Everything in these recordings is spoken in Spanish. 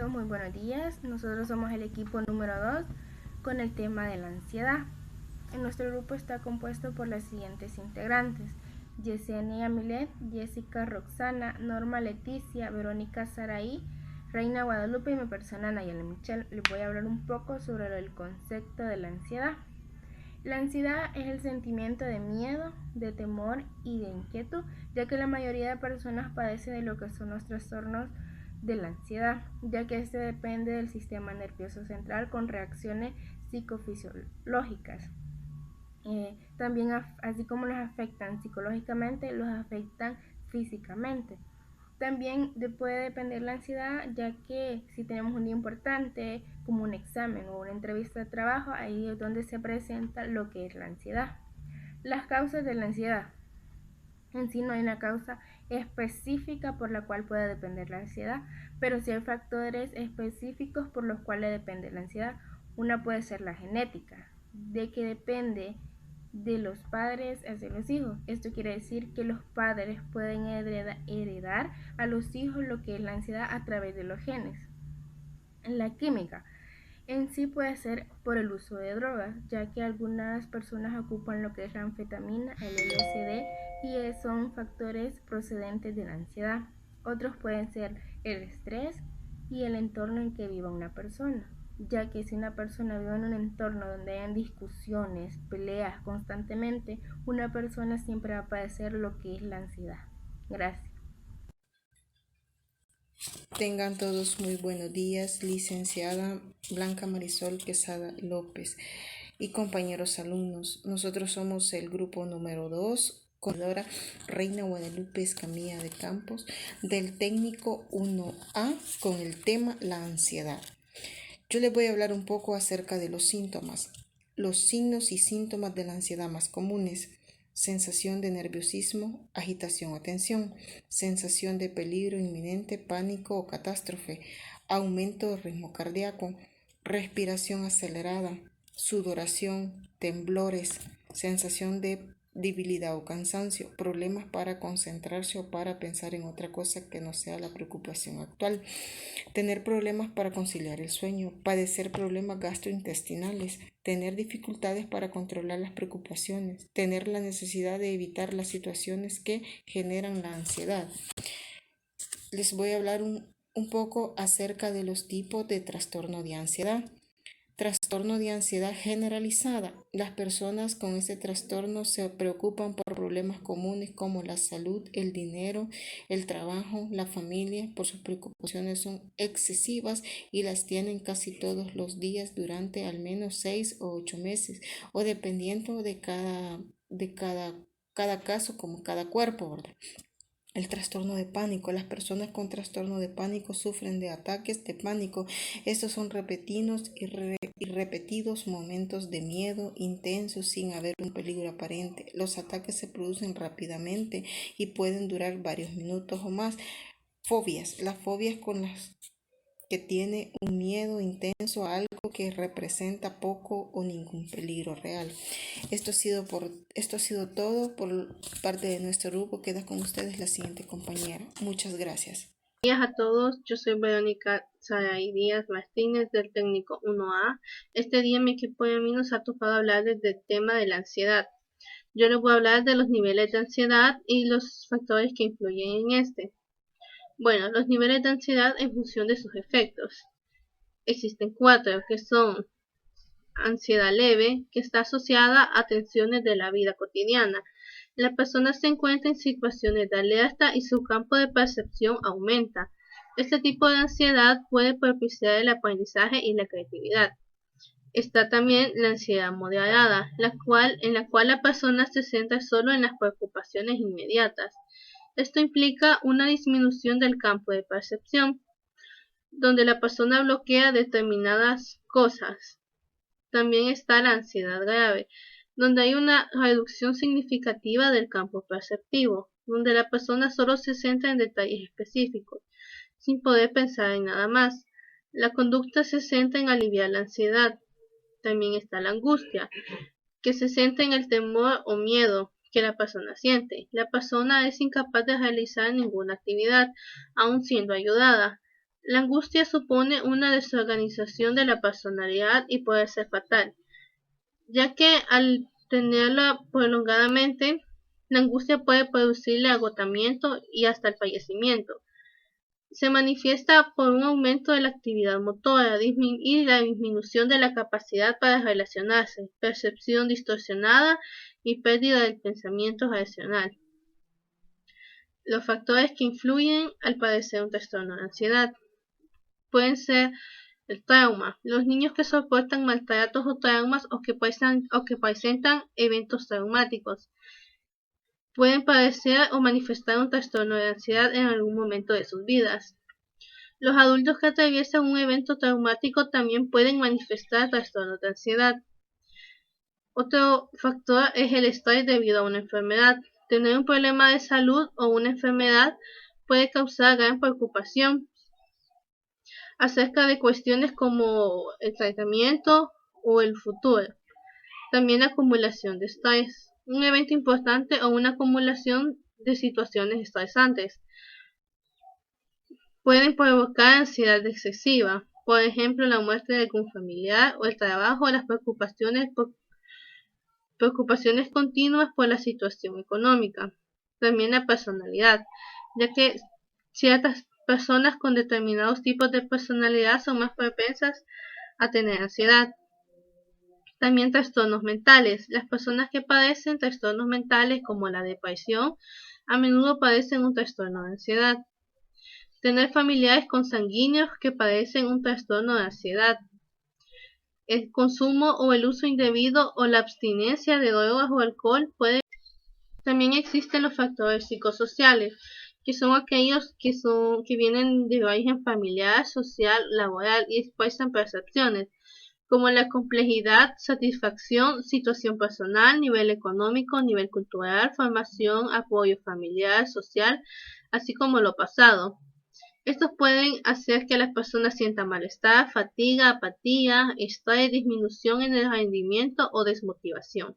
Listo, muy buenos días. Nosotros somos el equipo número 2 con el tema de la ansiedad. En nuestro grupo está compuesto por las siguientes integrantes: Yesenia Milet, Jessica Roxana, Norma Leticia, Verónica Saraí, Reina Guadalupe y mi persona Nayeli Michelle. Les voy a hablar un poco sobre el concepto de la ansiedad. La ansiedad es el sentimiento de miedo, de temor y de inquietud, ya que la mayoría de personas padece de lo que son los trastornos de la ansiedad, ya que este depende del sistema nervioso central con reacciones psicofisiológicas. También, así como los afectan psicológicamente, los afectan físicamente. También puede depender la ansiedad, ya que si tenemos un día importante, como un examen o una entrevista de trabajo, ahí es donde se presenta lo que es la ansiedad. Las causas de la ansiedad. En sí no hay una causa específica por la cual pueda depender la ansiedad, pero sí hay factores específicos por los cuales depende la ansiedad. Una puede ser la genética, de que depende de los padres hacia los hijos. Esto quiere decir que los padres pueden heredar a los hijos lo que es la ansiedad a través de los genes. La química en sí puede ser por el uso de drogas, ya que algunas personas ocupan lo que es la anfetamina, el LSD, y son factores procedentes de la ansiedad. Otros pueden ser el estrés y el entorno en que viva una persona, ya que si una persona vive en un entorno donde hayan discusiones, peleas constantemente, una persona siempre va a padecer lo que es la ansiedad. Gracias. Tengan todos muy buenos días, licenciada Blanca Marisol Quesada López y compañeros alumnos. Nosotros somos el grupo número 2, coordinadora Reina Guadalupe Escamilla de Campos, del técnico 1A con el tema la ansiedad. Yo les voy a hablar un poco acerca de los síntomas, los signos y síntomas de la ansiedad más comunes. Sensación de nerviosismo, agitación o tensión, sensación de peligro inminente, pánico o catástrofe, aumento del ritmo cardíaco, respiración acelerada, sudoración, temblores, sensación de debilidad o cansancio, problemas para concentrarse o para pensar en otra cosa que no sea la preocupación actual, tener problemas para conciliar el sueño, padecer problemas gastrointestinales, tener dificultades para controlar las preocupaciones, tener la necesidad de evitar las situaciones que generan la ansiedad. Les voy a hablar un poco acerca de los tipos de trastorno de ansiedad. Trastorno de ansiedad generalizada. Las personas con este trastorno se preocupan por problemas comunes como la salud, el dinero, el trabajo, la familia. Por sus preocupaciones son excesivas y las tienen casi todos los días durante al menos 6 o 8 meses o dependiendo de cada caso como cada cuerpo, ¿verdad? El trastorno de pánico. Las personas con trastorno de pánico sufren de ataques de pánico. Estos son repetidos y repetidos momentos de miedo intensos sin haber un peligro aparente. Los ataques se producen rápidamente y pueden durar varios minutos o más. Fobias. Las fobias con las que tiene un miedo intenso a algo que representa poco o ningún peligro real. Esto ha sido todo por parte de nuestro grupo. Queda con ustedes la siguiente compañera. Muchas gracias. Buenos días a todos, yo soy Verónica Saraí Díaz Martínez del técnico 1A. Este día mi equipo y a mí nos ha tocado hablarles del tema de la ansiedad. Yo les voy a hablar de los niveles de ansiedad y los factores que influyen en este. Bueno, los niveles de ansiedad en función de sus efectos. Existen 4, que son ansiedad leve, que está asociada a tensiones de la vida cotidiana. La persona se encuentra en situaciones de alerta y su campo de percepción aumenta. Este tipo de ansiedad puede propiciar el aprendizaje y la creatividad. Está también la ansiedad moderada, en la cual la persona se centra solo en las preocupaciones inmediatas. Esto implica una disminución del campo de percepción, donde la persona bloquea determinadas cosas. También está la ansiedad grave, donde hay una reducción significativa del campo perceptivo, donde la persona solo se centra en detalles específicos, sin poder pensar en nada más. La conducta se centra en aliviar la ansiedad. También está la angustia, que se centra en el temor o miedo que la persona siente. La persona es incapaz de realizar ninguna actividad, aun siendo ayudada. La angustia supone una desorganización de la personalidad y puede ser fatal, ya que al tenerla prolongadamente, la angustia puede producirle agotamiento y hasta el fallecimiento. Se manifiesta por un aumento de la actividad motora y la disminución de la capacidad para relacionarse, percepción distorsionada y pérdida del pensamiento racional. Los factores que influyen al padecer un trastorno de ansiedad pueden ser el trauma, los niños que soportan maltratos o traumas o que presentan eventos traumáticos pueden padecer o manifestar un trastorno de ansiedad en algún momento de sus vidas. Los adultos que atraviesan un evento traumático también pueden manifestar trastornos de ansiedad. Otro factor es el estrés debido a una enfermedad. Tener un problema de salud o una enfermedad puede causar gran preocupación acerca de cuestiones como el tratamiento o el futuro. También la acumulación de estrés, un evento importante o una acumulación de situaciones estresantes pueden provocar ansiedad excesiva, por ejemplo la muerte de algún familiar o el trabajo o las preocupaciones continuas por la situación económica. También la personalidad, ya que ciertas personas con determinados tipos de personalidad son más propensas a tener ansiedad. También trastornos mentales. Las personas que padecen trastornos mentales como la depresión a menudo padecen un trastorno de ansiedad. Tener familiares consanguíneos que padecen un trastorno de ansiedad. El consumo o el uso indebido o la abstinencia de drogas o alcohol puede. También existen los factores psicosociales, que son aquellos que vienen de origen familiar, social, laboral y expresan percepciones como la complejidad, satisfacción, situación personal, nivel económico, nivel cultural, formación, apoyo familiar, social, así como lo pasado. Estos pueden hacer que las personas sientan malestar, fatiga, apatía, estrés, disminución en el rendimiento o desmotivación.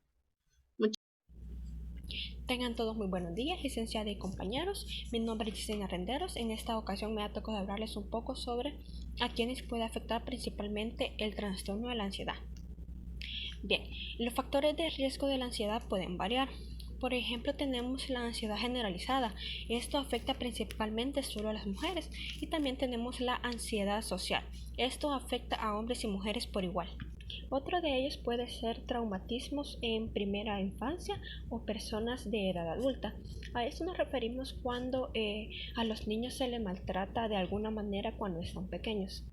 Tengan todos muy buenos días, licenciada y compañeros. Mi nombre es Gisela Renderos. En esta ocasión me ha tocado hablarles un poco sobre a quienes puede afectar principalmente el trastorno de la ansiedad. Bien, los factores de riesgo de la ansiedad pueden variar. Por ejemplo, tenemos la ansiedad generalizada. Esto afecta principalmente solo a las mujeres. Y también tenemos la ansiedad social. Esto afecta a hombres y mujeres por igual. Otro de ellos puede ser traumatismos en primera infancia o personas de edad adulta. A esto nos referimos cuando a los niños se les maltrata de alguna manera cuando están pequeños.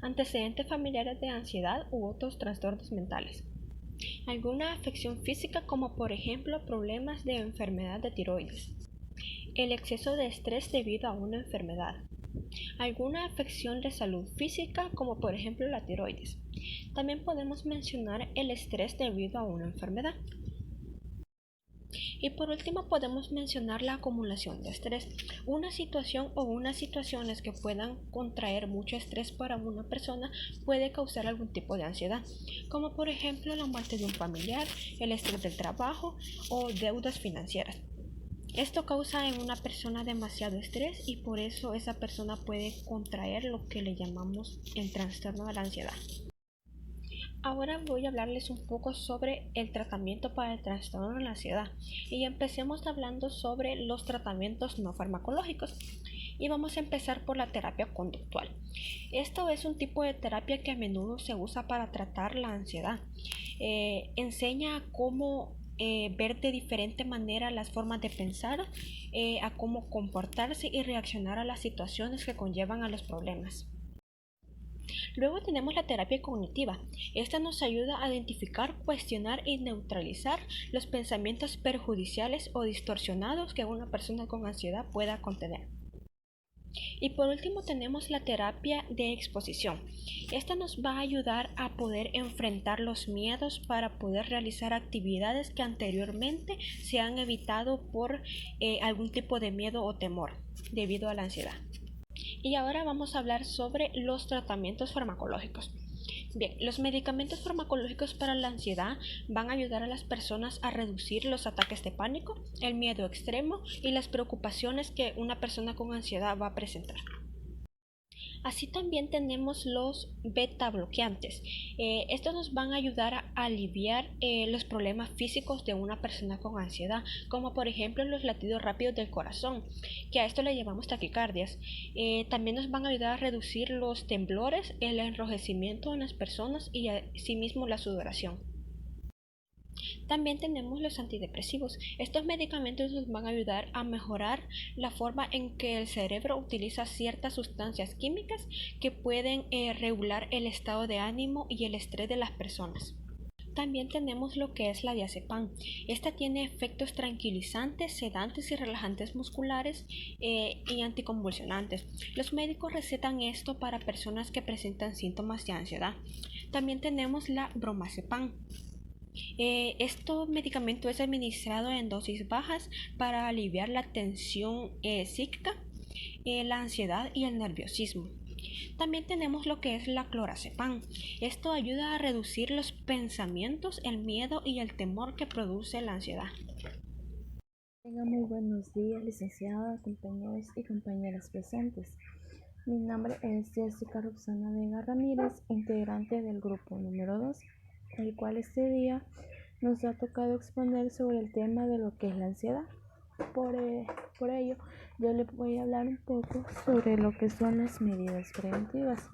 Antecedentes familiares de ansiedad u otros trastornos mentales. Alguna afección física como por ejemplo problemas de enfermedad de tiroides. El exceso de estrés debido a una enfermedad. Alguna afección de salud física como por ejemplo la tiroides. También podemos mencionar el estrés debido a una enfermedad. Y por último podemos mencionar la acumulación de estrés, una situación o unas situaciones que puedan contraer mucho estrés para una persona puede causar algún tipo de ansiedad, como por ejemplo la muerte de un familiar, el estrés del trabajo o deudas financieras. Esto causa en una persona demasiado estrés y por eso esa persona puede contraer lo que le llamamos el trastorno de la ansiedad. Ahora voy a hablarles un poco sobre el tratamiento para el trastorno de la ansiedad y empecemos hablando sobre los tratamientos no farmacológicos y vamos a empezar por la terapia conductual. Esto es un tipo de terapia que a menudo se usa para tratar la ansiedad. Enseña cómo ver de diferente manera las formas de pensar, a cómo comportarse y reaccionar a las situaciones que conllevan a los problemas. Luego tenemos la terapia cognitiva. Esta nos ayuda a identificar, cuestionar y neutralizar los pensamientos perjudiciales o distorsionados que una persona con ansiedad pueda contener. Y por último tenemos la terapia de exposición. Esta nos va a ayudar a poder enfrentar los miedos para poder realizar actividades que anteriormente se han evitado por algún tipo de miedo o temor debido a la ansiedad. Y ahora vamos a hablar sobre los tratamientos farmacológicos. Bien, los medicamentos farmacológicos para la ansiedad van a ayudar a las personas a reducir los ataques de pánico, el miedo extremo y las preocupaciones que una persona con ansiedad va a presentar. Así también tenemos los beta bloqueantes. Estos nos van a ayudar a aliviar los problemas físicos de una persona con ansiedad, como por ejemplo los latidos rápidos del corazón, que a esto le llamamos taquicardias. También nos van a ayudar a reducir los temblores, el enrojecimiento en las personas y asimismo la sudoración. También tenemos los antidepresivos. Estos medicamentos nos van a ayudar a mejorar la forma en que el cerebro utiliza ciertas sustancias químicas que pueden regular el estado de ánimo y el estrés de las personas. También tenemos lo que es la diazepam. Esta tiene efectos tranquilizantes, sedantes y relajantes musculares y anticonvulsionantes. Los médicos recetan esto para personas que presentan síntomas de ansiedad. También tenemos la bromazepam. Este medicamento es administrado en dosis bajas para aliviar la tensión psíquica, la ansiedad y el nerviosismo. También tenemos lo que es la clorazepam. Esto ayuda a reducir los pensamientos, el miedo y el temor que produce la ansiedad. Tengan muy buenos días, licenciada, compañeros y compañeras presentes. Mi nombre es Jessica Roxana Vega Ramírez, integrante del grupo número 2, el cual este día nos ha tocado exponer sobre el tema de lo que es la ansiedad. Por ello, yo le voy a hablar un poco sobre lo que son las medidas preventivas.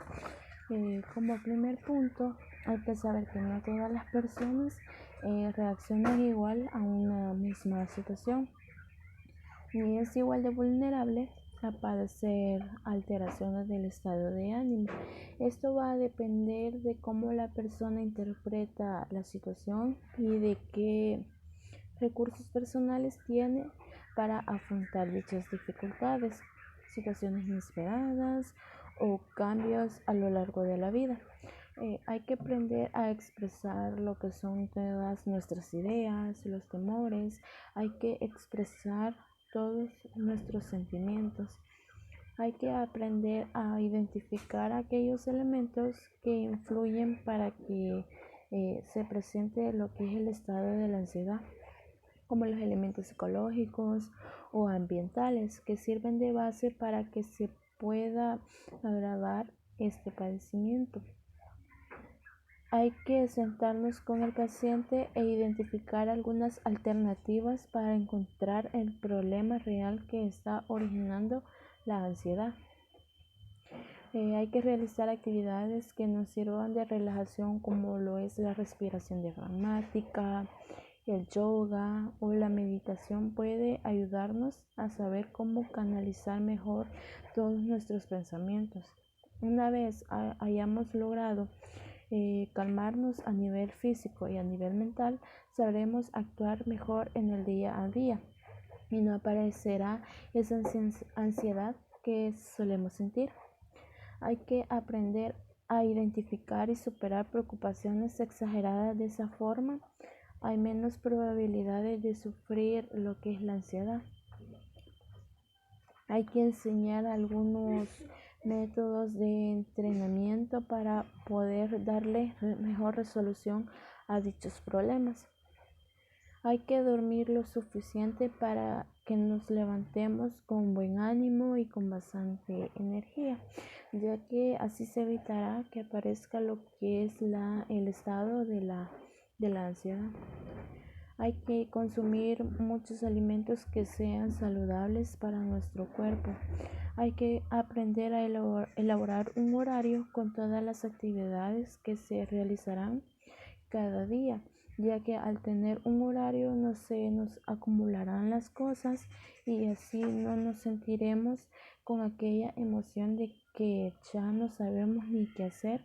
Como primer punto, hay que saber que no todas las personas reaccionan igual a una misma situación, ni es igual de vulnerable a padecer alteraciones del estado de ánimo. Esto va a depender de cómo la persona interpreta la situación y de qué recursos personales tiene para afrontar dichas dificultades, situaciones inesperadas o cambios a lo largo de la vida. Hay que aprender a expresar lo que son todas nuestras ideas, los temores. Hay que expresar todos nuestros sentimientos. Hay que aprender a identificar aquellos elementos que influyen para que se presente lo que es el estado de la ansiedad, como los elementos psicológicos o ambientales que sirven de base para que se pueda agravar este padecimiento. Hay que sentarnos con el paciente e identificar algunas alternativas para encontrar el problema real que está originando la ansiedad. Hay que realizar actividades que nos sirvan de relajación, como lo es la respiración diafragmática, el yoga o la meditación. Puede ayudarnos a saber cómo canalizar mejor todos nuestros pensamientos. Una vez hayamos logrado calmarnos a nivel físico y a nivel mental, sabremos actuar mejor en el día a día y no aparecerá esa ansiedad que solemos sentir. Hay que aprender a identificar y superar preocupaciones exageradas. De esa forma hay menos probabilidades de sufrir lo que es la ansiedad. Hay que enseñar algunos métodos de entrenamiento para poder darle mejor resolución a dichos problemas. Hay que dormir lo suficiente para que nos levantemos con buen ánimo y con bastante energía, ya que así se evitará que aparezca lo que es el estado de la ansiedad. Hay que consumir muchos alimentos que sean saludables para nuestro cuerpo. Hay que aprender a elaborar un horario con todas las actividades que se realizarán cada día, ya que al tener un horario no se nos acumularán las cosas y así no nos sentiremos con aquella emoción de que ya no sabemos ni qué hacer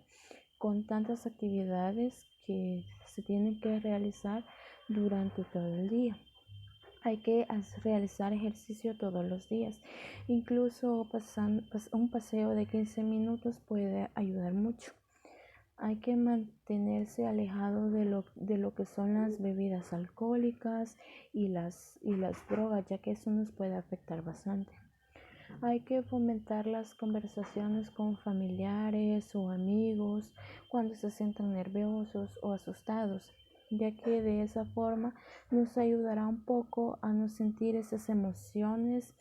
con tantas actividades que se tienen que realizar durante todo el día. Hay que realizar ejercicio todos los días. Incluso un paseo de 15 minutos puede ayudar mucho. Hay que mantenerse alejado de lo que son las bebidas alcohólicas y las drogas, ya que eso nos puede afectar bastante. Hay que fomentar las conversaciones con familiares o amigos cuando se sientan nerviosos o asustados, ya que de esa forma nos ayudará un poco a no sentir esas emociones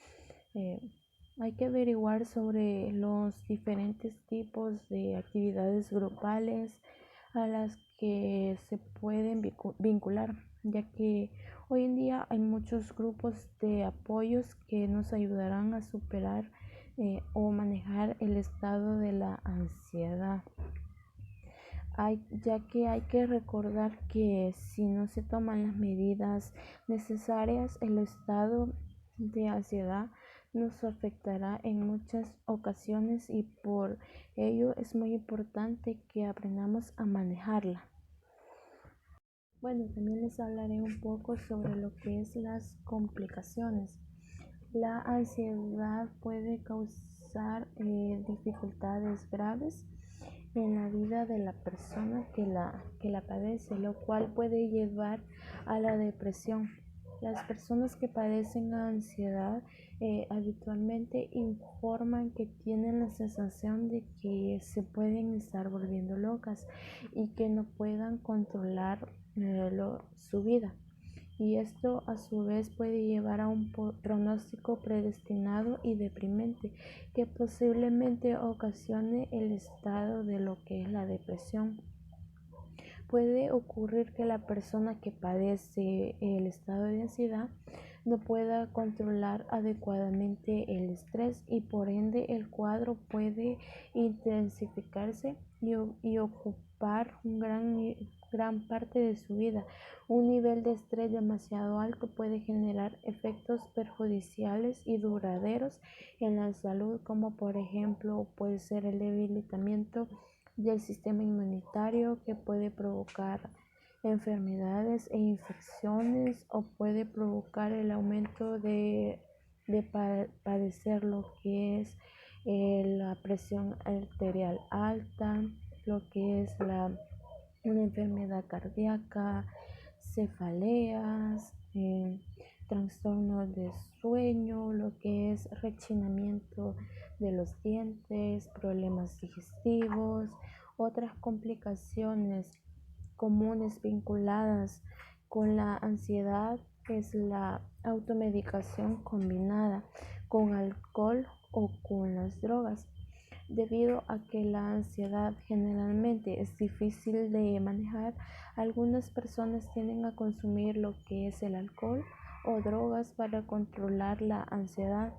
Hay que averiguar sobre los diferentes tipos de actividades grupales a las que se pueden vincular, ya que hoy en día hay muchos grupos de apoyos que nos ayudarán a superar o manejar el estado de la ansiedad. Ya que hay que recordar que si no se toman las medidas necesarias, el estado de ansiedad nos afectará en muchas ocasiones y por ello es muy importante que aprendamos a manejarla. Bueno, también les hablaré un poco sobre lo que es las complicaciones. La ansiedad puede causar dificultades graves en la vida de la persona que la padece, lo cual puede llevar a la depresión. Las personas que padecen ansiedad habitualmente informan que tienen la sensación de que se pueden estar volviendo locas y que no puedan controlar su vida. Y esto a su vez puede llevar a un pronóstico predestinado y deprimente que posiblemente ocasione el estado de lo que es la depresión. Puede ocurrir que la persona que padece el estado de ansiedad no pueda controlar adecuadamente el estrés y por ende el cuadro puede intensificarse y ocupar gran parte de su vida. Un nivel de estrés demasiado alto puede generar efectos perjudiciales y duraderos en la salud, como por ejemplo puede ser el debilitamiento del sistema inmunitario, que puede provocar enfermedades e infecciones, o puede provocar el aumento de padecer lo que es la presión arterial alta, lo que es una enfermedad cardíaca, cefaleas, trastornos de sueño, lo que es rechinamiento de los dientes, problemas digestivos. Otras complicaciones comunes vinculadas con la ansiedad es la automedicación combinada con alcohol o con las drogas. Debido a que la ansiedad generalmente es difícil de manejar, algunas personas tienden a consumir lo que es el alcohol o drogas para controlar la ansiedad.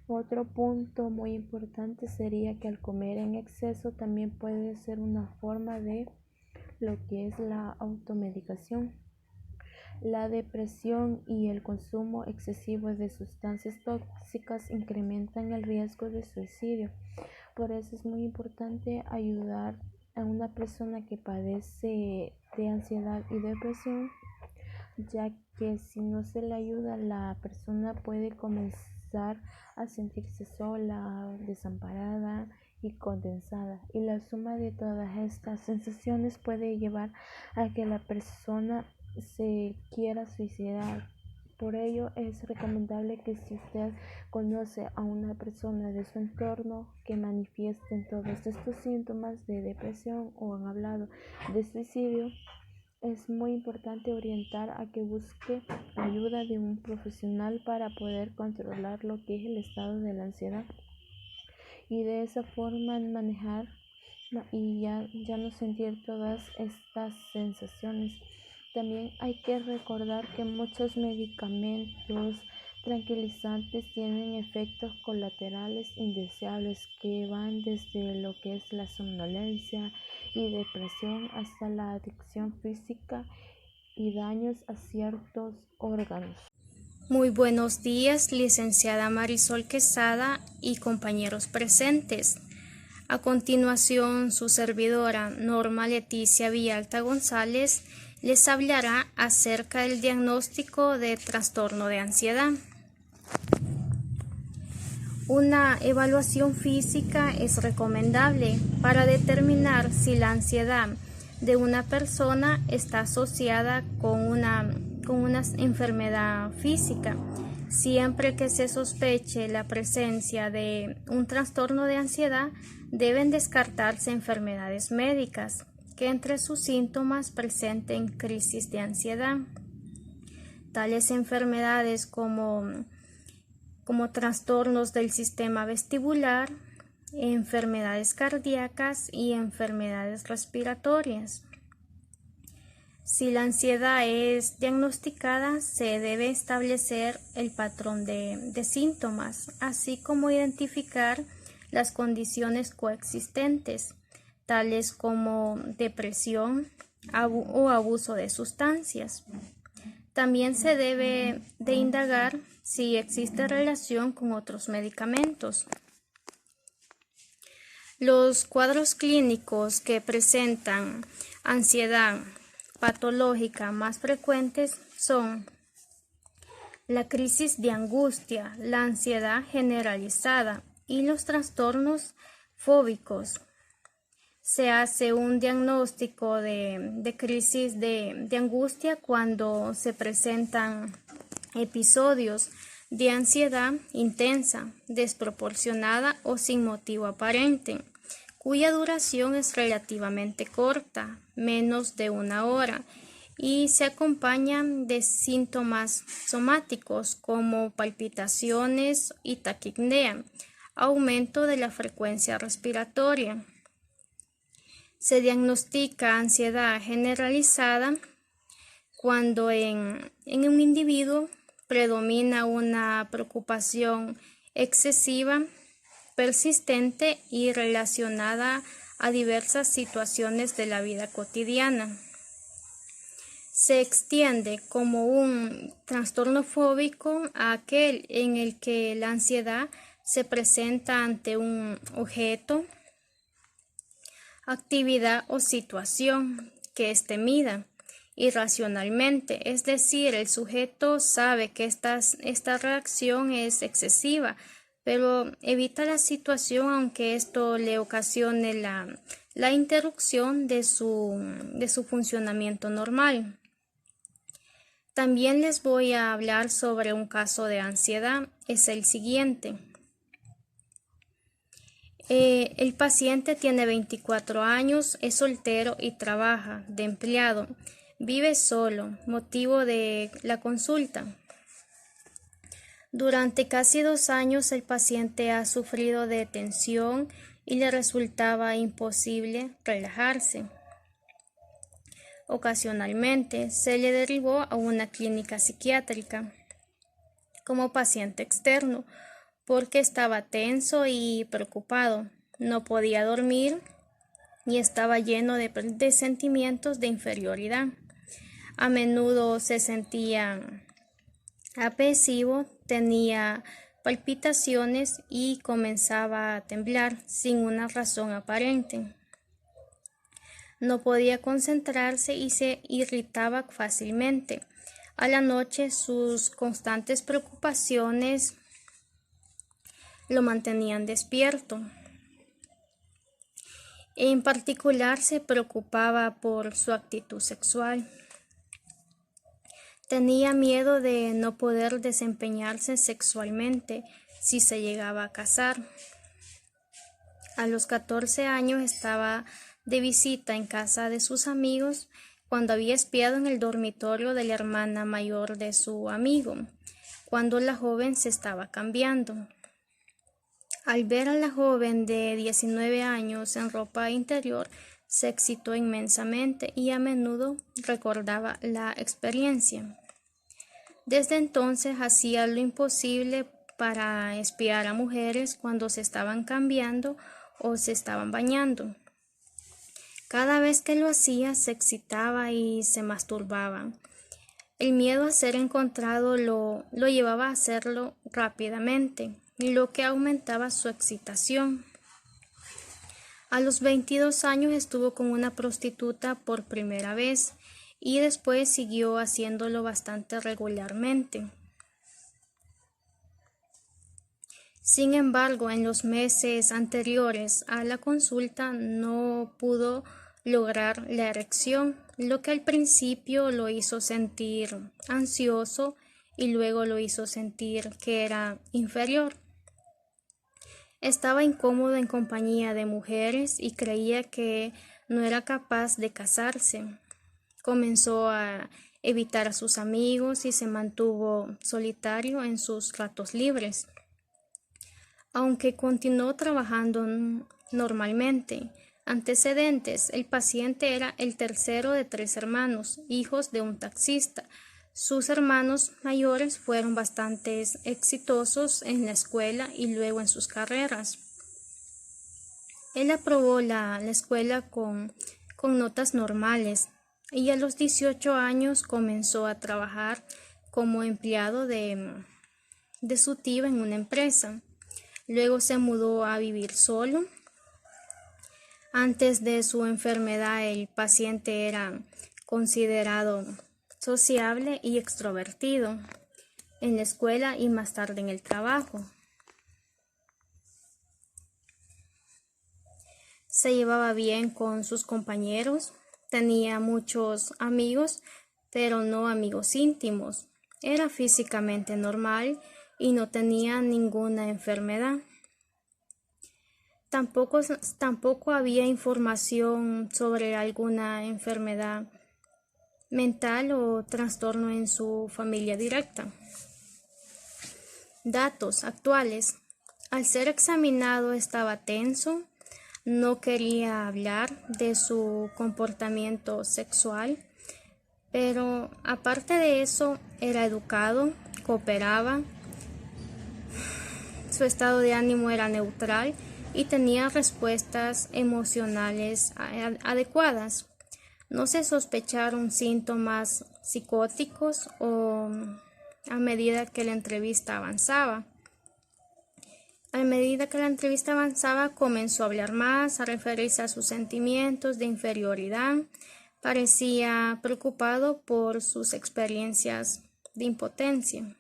Otro punto muy importante sería que al comer en exceso también puede ser una forma de lo que es la automedicación. La depresión y el consumo excesivo de sustancias tóxicas incrementan el riesgo de suicidio. Por eso es muy importante ayudar a una persona que padece de ansiedad y depresión, ya que si no se le ayuda, la persona puede comenzar a sentirse sola, desamparada y condensada. Y la suma de todas estas sensaciones puede llevar a que la persona se quiera suicidar. Por ello es recomendable que si usted conoce a una persona de su entorno que manifiesten todos estos síntomas de depresión o han hablado de suicidio, es muy importante orientar a que busque ayuda de un profesional para poder controlar lo que es el estado de la ansiedad y de esa forma manejar y ya no sentir todas estas sensaciones. También hay que recordar que muchos medicamentos tranquilizantes tienen efectos colaterales indeseables que van desde lo que es la somnolencia y depresión hasta la adicción física y daños a ciertos órganos. Muy buenos días, licenciada Marisol Quesada y compañeros presentes. A continuación, su servidora Norma Leticia Villalta González les hablará acerca del diagnóstico de trastorno de ansiedad. Una evaluación física es recomendable para determinar si la ansiedad de una persona está asociada con una enfermedad física. Siempre que se sospeche la presencia de un trastorno de ansiedad, deben descartarse enfermedades médicas que entre sus síntomas presenten crisis de ansiedad. Tales enfermedades como como trastornos del sistema vestibular, enfermedades cardíacas y enfermedades respiratorias. Si la ansiedad es diagnosticada, se debe establecer el patrón de síntomas, así como identificar las condiciones coexistentes, tales como depresión o abuso de sustancias. También se debe de indagar si existe relación con otros medicamentos. Los cuadros clínicos que presentan ansiedad patológica más frecuentes son la crisis de angustia, la ansiedad generalizada y los trastornos fóbicos. Se hace un diagnóstico de crisis de angustia cuando se presentan episodios de ansiedad intensa, desproporcionada o sin motivo aparente, cuya duración es relativamente corta, menos de 1 hora, y se acompañan de síntomas somáticos como palpitaciones y taquipnea, aumento de la frecuencia respiratoria. Se diagnostica ansiedad generalizada cuando en un individuo predomina una preocupación excesiva, persistente y relacionada a diversas situaciones de la vida cotidiana. Se extiende como un trastorno fóbico a aquel en el que la ansiedad se presenta ante un objeto, actividad o situación que es temida irracionalmente, es decir, el sujeto sabe que esta reacción es excesiva, pero evita la situación aunque esto le ocasione la interrupción de su funcionamiento normal. También les voy a hablar sobre un caso de ansiedad, es el siguiente. El paciente tiene 24 años, es soltero y trabaja de empleado. Vive solo, motivo de la consulta. Durante casi 2 años el paciente ha sufrido de tensión y le resultaba imposible relajarse. Ocasionalmente se le derivó a una clínica psiquiátrica como paciente externo porque estaba tenso y preocupado, no podía dormir y estaba lleno de sentimientos de inferioridad. A menudo se sentía apresivo, tenía palpitaciones y comenzaba a temblar sin una razón aparente. No podía concentrarse y se irritaba fácilmente. A la noche sus constantes preocupaciones lo mantenían despierto. En particular se preocupaba por su actitud sexual. Tenía miedo de no poder desempeñarse sexualmente si se llegaba a casar. A los 14 años estaba de visita en casa de sus amigos cuando había espiado en el dormitorio de la hermana mayor de su amigo, cuando la joven se estaba cambiando. Al ver a la joven de 19 años en ropa interior, se excitó inmensamente y a menudo recordaba la experiencia. Desde entonces hacía lo imposible para espiar a mujeres cuando se estaban cambiando o se estaban bañando. Cada vez que lo hacía se excitaba y se masturbaba. El miedo a ser encontrado lo llevaba a hacerlo rápidamente, lo que aumentaba su excitación. A los 22 años estuvo con una prostituta por primera vez y después siguió haciéndolo bastante regularmente. Sin embargo, en los meses anteriores a la consulta no pudo lograr la erección, lo que al principio lo hizo sentir ansioso y luego lo hizo sentir que era inferior. Estaba incómodo en compañía de mujeres y creía que no era capaz de casarse. Comenzó a evitar a sus amigos y se mantuvo solitario en sus ratos libres. Aunque continuó trabajando normalmente. Antecedentes: el paciente era el tercero de 3 hermanos, hijos de un taxista. Sus hermanos mayores fueron bastante exitosos en la escuela y luego en sus carreras. Él aprobó la escuela con notas normales y a los 18 años comenzó a trabajar como empleado de su tío en una empresa. Luego se mudó a vivir solo. Antes de su enfermedad, el paciente era considerado sociable y extrovertido en la escuela y más tarde en el trabajo. Se llevaba bien con sus compañeros, tenía muchos amigos, pero no amigos íntimos. Era físicamente normal y no tenía ninguna enfermedad. Tampoco había información sobre alguna enfermedad mental o trastorno en su familia directa. Datos actuales. Al ser examinado estaba tenso, no quería hablar de su comportamiento sexual, pero aparte de eso era educado, cooperaba, su estado de ánimo era neutral y tenía respuestas emocionales adecuadas. No se sospecharon síntomas psicóticos a medida que la entrevista avanzaba. A medida que la entrevista avanzaba, comenzó a hablar más, a referirse a sus sentimientos de inferioridad. Parecía preocupado por sus experiencias de impotencia.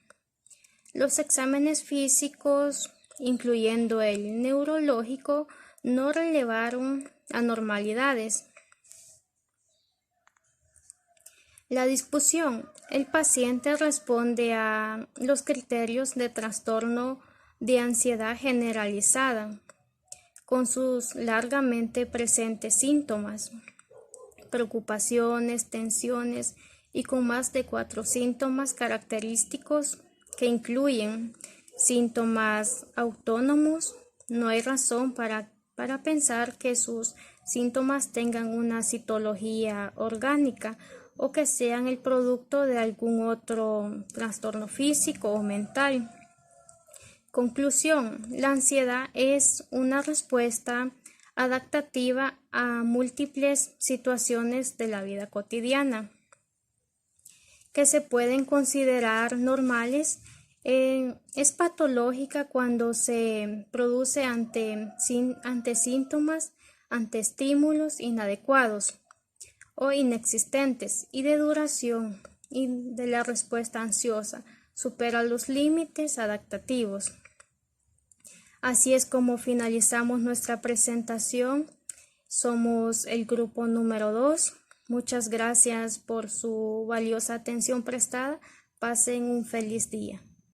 Los exámenes físicos, incluyendo el neurológico, no revelaron anormalidades. La discusión. El paciente responde a los criterios de trastorno de ansiedad generalizada, con sus largamente presentes síntomas, preocupaciones, tensiones y con más de 4 síntomas característicos que incluyen síntomas autónomos. No hay razón para pensar que sus síntomas tengan una citología orgánica o que sean el producto de algún otro trastorno físico o mental. Conclusión: la ansiedad es una respuesta adaptativa a múltiples situaciones de la vida cotidiana que se pueden considerar normales. Es patológica cuando se produce ante síntomas, ante estímulos inadecuados o inexistentes y de duración y de la respuesta ansiosa supera los límites adaptativos. Así es como finalizamos nuestra presentación. Somos el grupo número 2. Muchas gracias por su valiosa atención prestada. Pasen un feliz día.